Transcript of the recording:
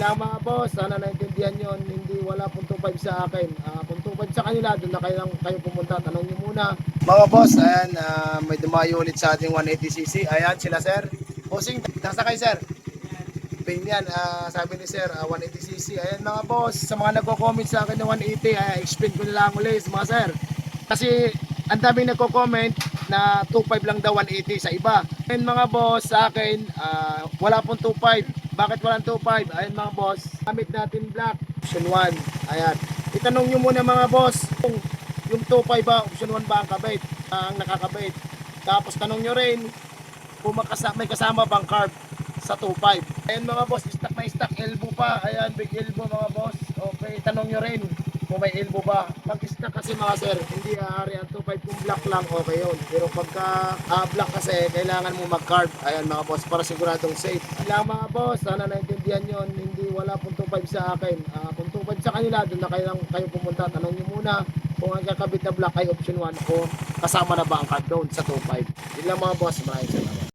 Kaya mga boss, sana naintindihan nyo, hindi wala pong 2.5 sa akin. Kung 2.5 sa kanila, doon na kayo pumunta. Tanong nyo muna. Mga boss, ayan, may dumayo ulit sa ating 180cc. Ayan sila sir. Bossing, nasakay sir. Yan, sabi ni sir, 180cc. Ayan mga boss, sa mga nagko-comment sa akin ng 180, explain ko na lang ulit mga sir. Kasi ang daming nagko-comment na 2.5 lang daw 180 sa iba. Ayan mga boss, sa akin, wala pong 2.5. Bakit walang 2.5? Ayan mga boss, gamit natin black, option 1. Ayan. Itanong nyo muna mga boss, kung yung 2.5 ba, option 1 ba ang kabit, ang nakakabit. Tapos tanong nyo rin, kung may kasama bang carb sa 2.5. Ayan mga boss, stock na stock elbow pa. Ayan, big elbow mga boss. Okay, tanong nyo rin kung may elbow ba. Pag-stock kasi mga sir, hindi aari ang 2.5 kung black lang, okay yun. Pero pagka black kasi, kailangan mo mag-carb. Ayan mga boss, para siguradong safe. Kailangan mga boss, sana naintindihan nyo, hindi wala pong 2.5 sa akin. Kung 2.5 sa kanila, doon na kayo pumunta. Tanong nyo muna kung ang kakabit na black ay option 1 o kasama na ba ang carb doon sa 2.5. Yun lang mga boss, maraming salamat.